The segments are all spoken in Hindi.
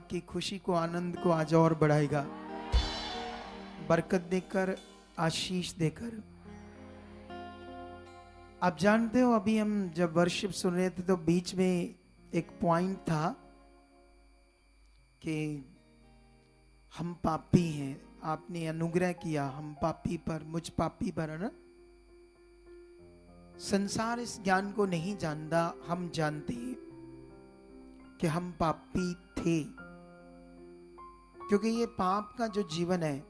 आपकी खुशी को, आनंद को आज और बढ़ाएगा, बरकत देकर, आशीष देकर। आप जानते हो, अभी हम जब वर्शिप सुन रहे थे तो बीच में एक पॉइंट था कि हम पापी हैं। आपने अनुग्रह किया हम पापी पर, मुझ पापी पर, है ना। संसार इस ज्ञान को नहीं जानता, हम जानते हैं कि हम पापी थे, क्योंकि ये पाप का जो जीवन है,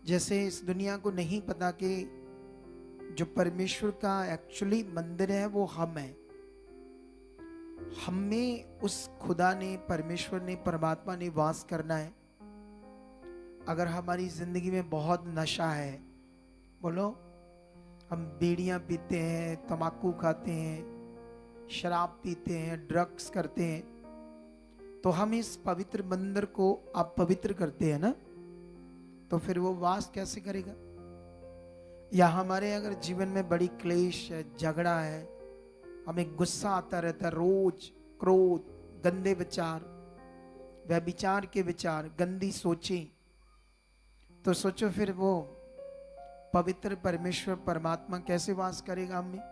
जैसे इस दुनिया को नहीं पता कि जो परमेश्वर का एक्चुअली मंदिर है वो हम हैं। हम में उस खुदा ने, परमेश्वर ने, परमात्मा ने वास करना है। अगर हमारी जिंदगी में बहुत नशा है, बोलो, हम बीड़ियां पीते हैं, तंबाकू खाते हैं, शराब पीते हैं, ड्रग्स करते हैं, तो हम इस पवित्र मंदिर को अपवित्र करते हैं ना, तो फिर वो वास कैसे करेगा। या हमारे अगर जीवन में बड़ी क्लेश है, झगड़ा है, हमें गुस्सा आता रहता है रोज, क्रोध, गंदे विचार, व्यभिचार के विचार, गंदी सोचें, तो सोचो फिर वो पवित्र परमेश्वर परमात्मा कैसे वास करेगा हमें।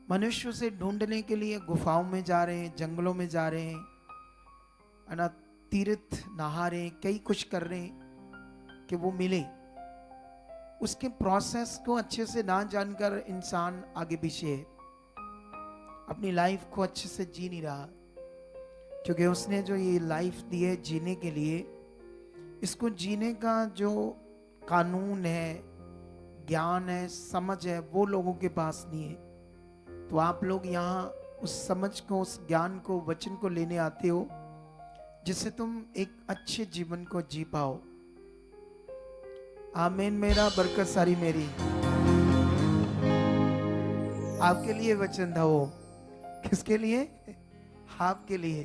मनुष्य से ढूंढने के लिए गुफाओं में जा रहे हैं, जंगलों में जा रहे हैं, है ना, तीर्थ नहा रहे हैं, कई कुछ कर रहे हैं कि वो मिले। उसके प्रोसेस को अच्छे से ना जानकर इंसान आगे पीछे है, अपनी लाइफ को अच्छे से जी नहीं रहा, क्योंकि उसने जो ये लाइफ दी है जीने के लिए, इसको जीने का जो कानून है, ज्ञान है, समझ है, वो लोगों के पास नहीं है। तो आप लोग यहाँ उस समझ को, उस ज्ञान को, वचन को लेने आते हो, जिससे तुम एक अच्छे जीवन को जी पाओ। आमीन। मेरा, बरकत सारी मेरी। आपके लिए वचन था वो। किसके लिए? आपके लिए,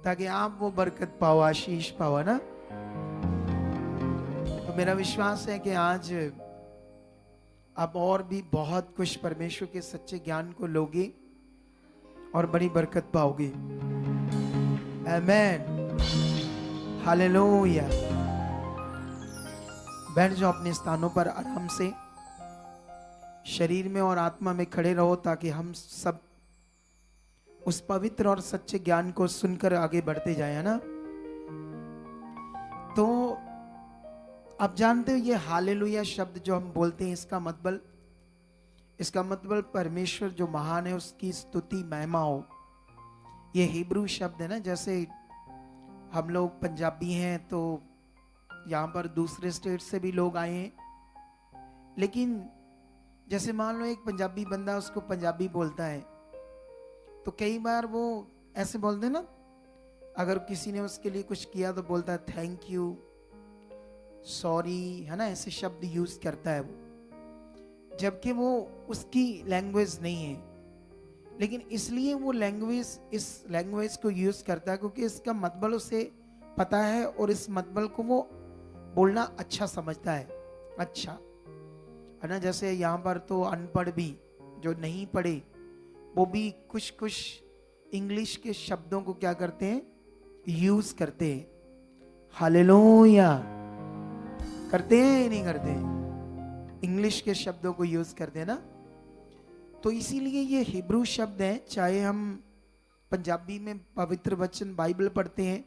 ताकि आप वो बरकत पाओ, आशीष पाओ, ना। तो मेरा विश्वास है कि आज आप और भी बहुत कुछ परमेश्वर के सच्चे ज्ञान को लोगे और बड़ी बरकत पाओगे। आमीन, हालेलुया। बैठ जाओ अपने स्थानों पर आराम से, शरीर में और आत्मा में खड़े रहो, ताकि हम सब उस पवित्र और सच्चे ज्ञान को सुनकर आगे बढ़ते जाए, है ना। तो आप जानते हो, ये हालेलुया शब्द जो हम बोलते हैं, इसका मतलब परमेश्वर जो महान है उसकी स्तुति, महिमा हो। ये हिब्रू शब्द है ना। जैसे हम लोग पंजाबी हैं, तो यहाँ पर दूसरे स्टेट से भी लोग आए हैं, लेकिन जैसे मान लो एक पंजाबी बंदा, उसको पंजाबी बोलता है, तो कई बार वो ऐसे बोलते हैं ना, अगर किसी ने उसके लिए कुछ किया तो बोलता है थैंक यू, सॉरी, है ना, ऐसे शब्द यूज करता है वो, जबकि वो उसकी लैंग्वेज नहीं है। लेकिन इसलिए वो इस लैंग्वेज को यूज करता है क्योंकि इसका मतलब उसे पता है, और इस मतलब को वो बोलना अच्छा समझता है। अच्छा, है ना। जैसे यहाँ पर तो अनपढ़ भी, जो नहीं पढ़े, वो भी कुछ कुछ इंग्लिश के शब्दों को क्या करते हैं, यूज करते हैं। हालेलुया। करते हैं या नहीं करते? इंग्लिश के शब्दों को यूज करते हैं ना। तो इसीलिए ये हिब्रू शब्द है। चाहे हम पंजाबी में पवित्र वचन बाइबल पढ़ते हैं,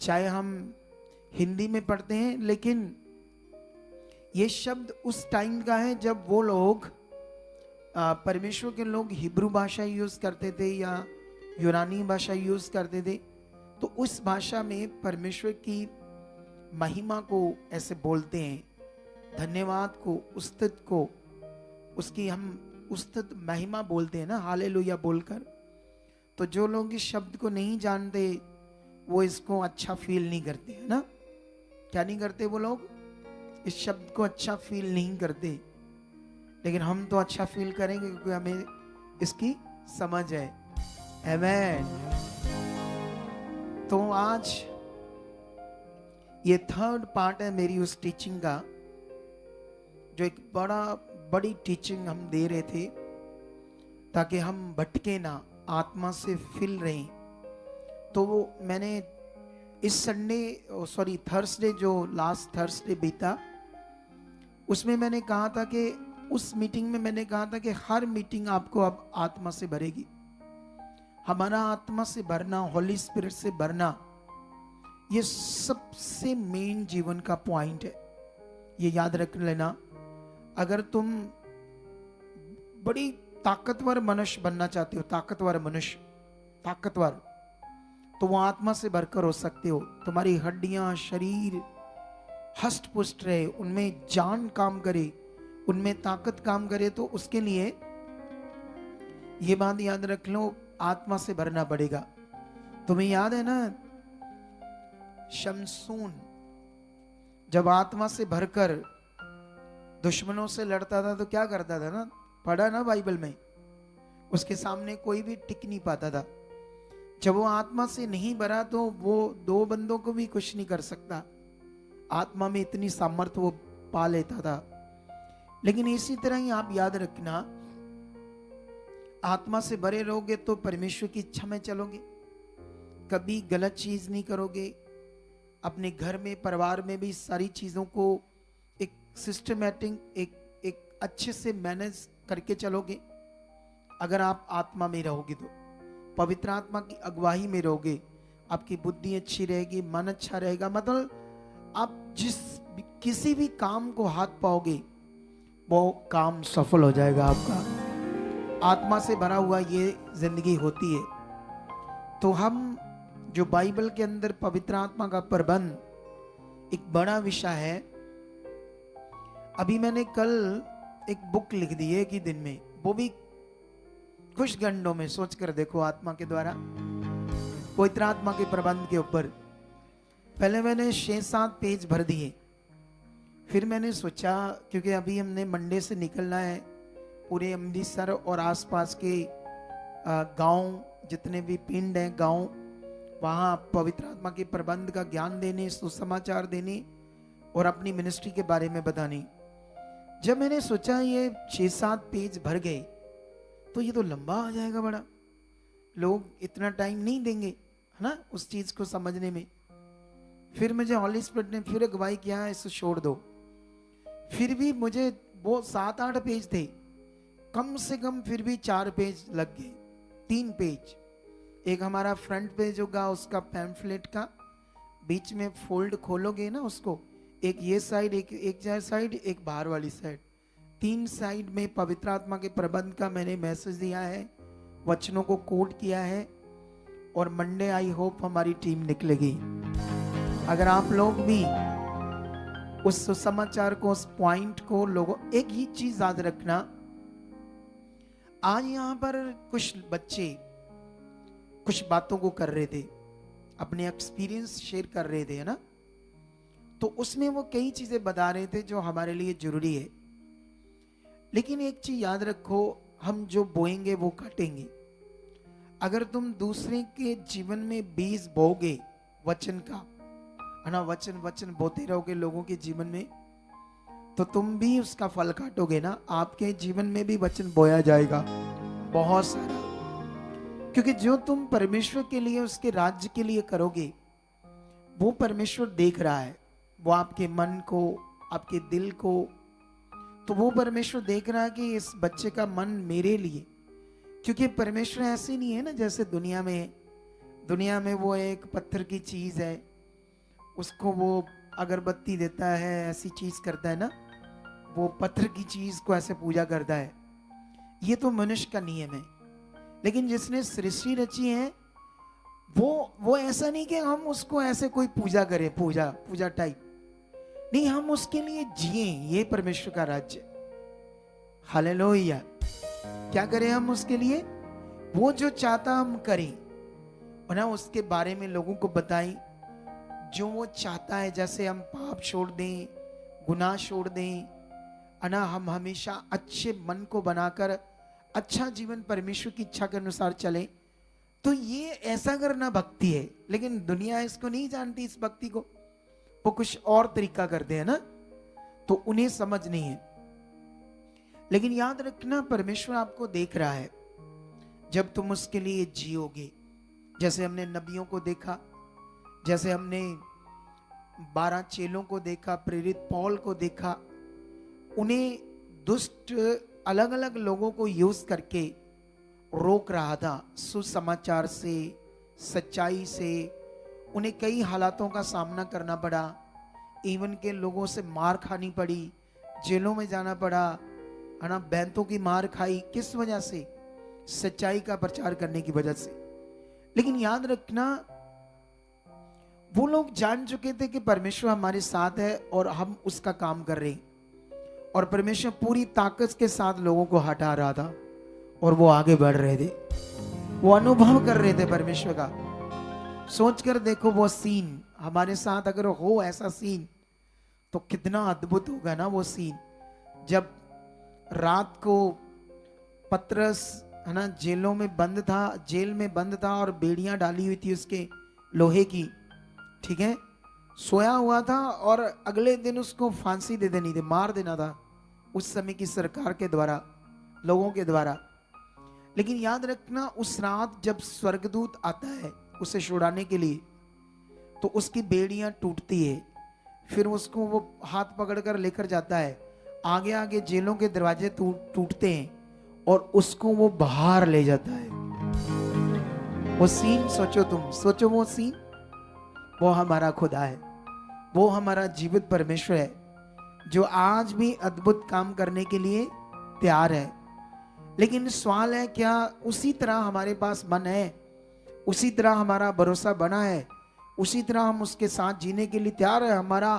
चाहे हम हिंदी में पढ़ते हैं, लेकिन ये शब्द उस टाइम का है जब वो लोग, परमेश्वर के लोग, हिब्रू भाषा यूज करते थे या यूनानी भाषा यूज करते थे। तो उस भाषा में परमेश्वर की महिमा को ऐसे बोलते हैं, धन्यवाद को, उस्तुत को, उसकी हम उस्तुत महिमा बोलते हैं ना, हालेलुया बोलकर। तो जो लोग इस शब्द को नहीं जानते, वो इसको अच्छा फील नहीं करते, है ना। क्या नहीं करते? वो लोग इस शब्द को अच्छा फील नहीं करते, लेकिन हम तो अच्छा फील करेंगे क्योंकि हमें इसकी समझ है। आमीन। तो आज ये थर्ड पार्ट है मेरी उस टीचिंग का, जो एक बड़ी टीचिंग हम दे रहे थे, ताकि हम भटके ना, आत्मा से फिल रहें तो मैंने इस थर्सडे, जो लास्ट थर्सडे बीता, उसमें मैंने कहा था कि उस मीटिंग में मैंने कहा था कि हर मीटिंग आपको अब आत्मा से भरेगी। हमारा आत्मा से भरना, होली स्पिरिट से भरना, ये सबसे मेन जीवन का पॉइंट है। ये याद रख लेना। अगर तुम बड़ी ताकतवर मनुष्य बनना चाहते हो, ताकतवर मनुष्य, ताकतवर, तो वो आत्मा से भरकर हो सकते हो। तुम्हारी हड्डियां, शरीर हष्ट पुष्ट रहे, उनमें जान काम करे, उनमें ताकत काम करे, तो उसके लिए ये बात याद रख लो, आत्मा से भरना पड़ेगा। तुम्हें याद है ना, शमसून जब आत्मा से भरकर दुश्मनों से लड़ता था तो क्या करता था ना, पढ़ा ना बाइबल में, उसके सामने कोई भी टिक नहीं पाता था। जब वो आत्मा से नहीं भरा तो वो दो बंदों को भी कुछ नहीं कर सकता। आत्मा में इतनी सामर्थ्य वो पा लेता था। लेकिन इसी तरह ही आप याद रखना, आत्मा से भरे रहोगे तो परमेश्वर की इच्छा में चलोगे, कभी गलत चीज नहीं करोगे। अपने घर में, परिवार में भी सारी चीजों को एक सिस्टमैटिक, एक अच्छे से मैनेज करके चलोगे। अगर आप आत्मा में रहोगे तो, पवित्र आत्मा की अगुवाई में रहोगे, आपकी बुद्धि अच्छी रहेगी, मन अच्छा रहेगा। मतलब आप किसी भी काम को हाथ पाओगे वो काम सफल हो जाएगा आपका। आत्मा से भरा हुआ ये जिंदगी होती है। तो हम जो बाइबल के अंदर पवित्र आत्मा का प्रबंध एक बड़ा विषय है। अभी मैंने कल एक बुक लिख दी है कि दिन में, वो भी कुछ घंटों में, सोच कर देखो, आत्मा के द्वारा पवित्र आत्मा के प्रबंध के ऊपर। पहले मैंने 6-7 पेज भर दिए, फिर मैंने सोचा क्योंकि अभी हमने मंडे से निकलना है, पूरे अमृतसर और आसपास के गांव, जितने भी पिंड हैं, गांव, वहाँ पवित्र आत्मा के प्रबंध का ज्ञान देने, सुसमाचार देने और अपनी मिनिस्ट्री के बारे में बताने। जब मैंने सोचा ये 6-7 पेज भर गए तो ये तो लंबा हो जाएगा बड़ा, लोग इतना टाइम नहीं देंगे, है ना, उस चीज को समझने में। फिर मुझे हॉली स्पिरिट ने फिर अगुवाई किया, इसे छोड़ दो। फिर भी मुझे वो 7-8 पेज थे, कम से कम फिर भी 4 पेज लग गए, 3 पेज। एक हमारा फ्रंट पेज होगा उसका पैम्फलेट का, बीच में फोल्ड खोलोगे ना उसको, एक ये साइड, एक साइड, एक बाहर वाली साइड, 3 साइड में पवित्र आत्मा के प्रबंध का मैंने मैसेज दिया है, वचनों को कोट किया है। और मंडे आई होप हमारी टीम निकलेगी। अगर आप लोग भी उस समाचार को, उस पॉइंट को लोगों, एक ही चीज याद रखना, आज यहां पर कुछ बच्चे कुछ बातों को कर रहे थे, अपने एक्सपीरियंस शेयर कर रहे थे, है ना, तो उसमें वो कई चीजें बता रहे थे जो हमारे लिए जरूरी है। लेकिन एक चीज याद रखो, हम जो बोएंगे वो काटेंगे। अगर तुम दूसरे के जीवन में बीज बोगे वचन का, है ना, वचन बोते रहोगे लोगों के जीवन में, तो तुम भी उसका फल काटोगे ना। आपके जीवन में भी वचन बोया जाएगा बहुत सारा, क्योंकि जो तुम परमेश्वर के लिए, उसके राज्य के लिए करोगे, वो परमेश्वर देख रहा है, वो आपके मन को, आपके दिल को, तो वो परमेश्वर देख रहा है कि इस बच्चे का मन मेरे लिए। क्योंकि परमेश्वर ऐसे नहीं है ना जैसे दुनिया में वो एक पत्थर की चीज है, उसको वो अगरबत्ती देता है, ऐसी चीज करता है ना, वो पत्थर की चीज को ऐसे पूजा करता है। ये तो मनुष्य का नियम है। लेकिन जिसने सृष्टि रची है, वो ऐसा नहीं कि हम उसको ऐसे कोई पूजा करें, पूजा टाइप नहीं, हम उसके लिए जिए। ये परमेश्वर का राज्य। हालेलुया। क्या करें हम उसके लिए? वो जो चाहता हम करें, और ना उसके बारे में लोगों को बताएं जो वो चाहता है। जैसे हम पाप छोड़ दें, गुनाह छोड़ दें, ना हम हमेशा अच्छे मन को बनाकर अच्छा जीवन परमेश्वर की इच्छा के अनुसार चले, तो ये ऐसा करना भक्ति है। लेकिन दुनिया इसको नहीं जानती, इस भक्ति को। वो कुछ और तरीका करते हैं ना, तो उन्हें समझ नहीं है। लेकिन याद रखना, परमेश्वर आपको देख रहा है। जब तुम उसके लिए जियोगे, जैसे हमने नबियों को देखा, जैसे हमने 12 चेलों को देखा, प्रेरित पौल को देखा, उन्हें दुष्ट अलग अलग लोगों को यूज करके रोक रहा था सुसमाचार से, सच्चाई से। उन्हें कई हालातों का सामना करना पड़ा, इवन के लोगों से मार खानी पड़ी, जेलों में जाना पड़ा, है ना, बैंतों की मार खाई। किस वजह से? सच्चाई का प्रचार करने की वजह से। लेकिन याद रखना, वो लोग जान चुके थे कि परमेश्वर हमारे साथ है और हम उसका काम कर रहे हैं, और परमेश्वर पूरी ताकत के साथ लोगों को हटा रहा था और वो आगे बढ़ रहे थे, वो अनुभव कर रहे थे परमेश्वर का। सोच कर देखो वो सीन हमारे साथ अगर हो, ऐसा सीन, तो कितना अद्भुत होगा ना वो सीन। जब रात को पतरस, है ना, जेलों में बंद था, जेल में बंद था और बेड़ियां डाली हुई थी उसके लोहे की, ठीक है, सोया हुआ था, और अगले दिन उसको फांसी दे देनी थी, मार देना था उस समय की सरकार के द्वारा, लोगों के द्वारा। लेकिन याद रखना, उस रात जब स्वर्गदूत आता है उसे छुड़ाने के लिए, तो उसकी बेड़ियां टूटती है, फिर उसको वो हाथ पकड़कर लेकर जाता है, आगे आगे जेलों के दरवाजे टूटते हैं और उसको वो बाहर ले जाता है। वो सीन सोचो, तुम सोचो वो सीन। वो हमारा खुदा है, वो हमारा जीवित परमेश्वर है, जो आज भी अद्भुत काम करने के लिए तैयार है। लेकिन सवाल है, क्या उसी तरह हमारे पास मन है, उसी तरह हमारा भरोसा बना है, उसी तरह हम उसके साथ जीने के लिए तैयार है? हमारा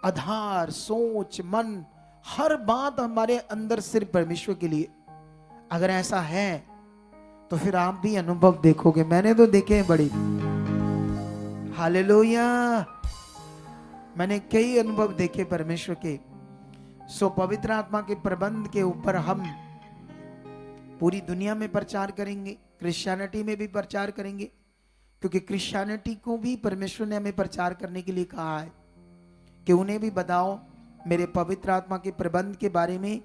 आधार, सोच, मन, हर बात हमारे अंदर सिर्फ परमेश्वर के लिए। अगर ऐसा है तो फिर आप भी अनुभव देखोगे। मैंने तो देखे हैं बड़ी, हालेलुया, मैंने कई अनुभव देखे परमेश्वर के। सो पवित्र आत्मा के प्रबंध के ऊपर हम पूरी दुनिया में प्रचार करेंगे, क्रिश्चियनिटी में भी प्रचार करेंगे, क्योंकि क्रिश्चियनिटी को भी परमेश्वर ने हमें प्रचार करने के लिए कहा है कि उन्हें भी बताओ मेरे पवित्र आत्मा के प्रबंध के बारे में,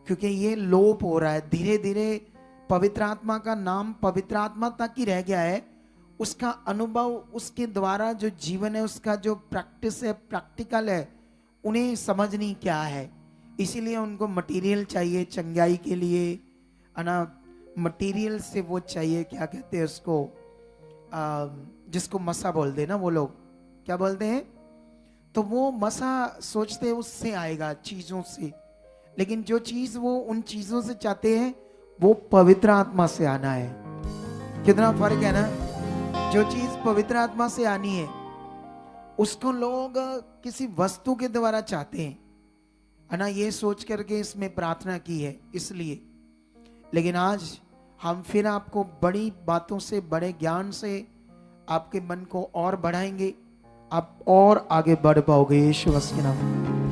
क्योंकि ये लोप हो रहा है धीरे धीरे। पवित्र आत्मा का नाम पवित्र आत्मा तक ही रह गया है, उसका अनुभव, उसके द्वारा जो जीवन है, उसका जो प्रैक्टिस है, प्रैक्टिकल है, उन्हें समझ नहीं क्या है। इसीलिए उनको मटेरियल चाहिए चंगाई के लिए, है ना, मटेरियल से वो चाहिए, क्या कहते हैं उसको, जिसको मसा बोलते हैं ना वो लोग, क्या बोलते हैं, तो वो मसा सोचते हैं उससे आएगा, चीजों से। लेकिन जो चीज वो उन चीजों से चाहते हैं वो पवित्र आत्मा से आना है। कितना फर्क है ना। जो चीज पवित्र आत्मा से आनी है उसको लोग किसी वस्तु के द्वारा चाहते हैं, है ना, ये सोच करके इसमें प्रार्थना की है इसलिए। लेकिन आज हम फिर आपको बड़ी बातों से, बड़े ज्ञान से आपके मन को और बढ़ाएंगे, आप और आगे बढ़ पाओगे यीशु मसीह के नाम में।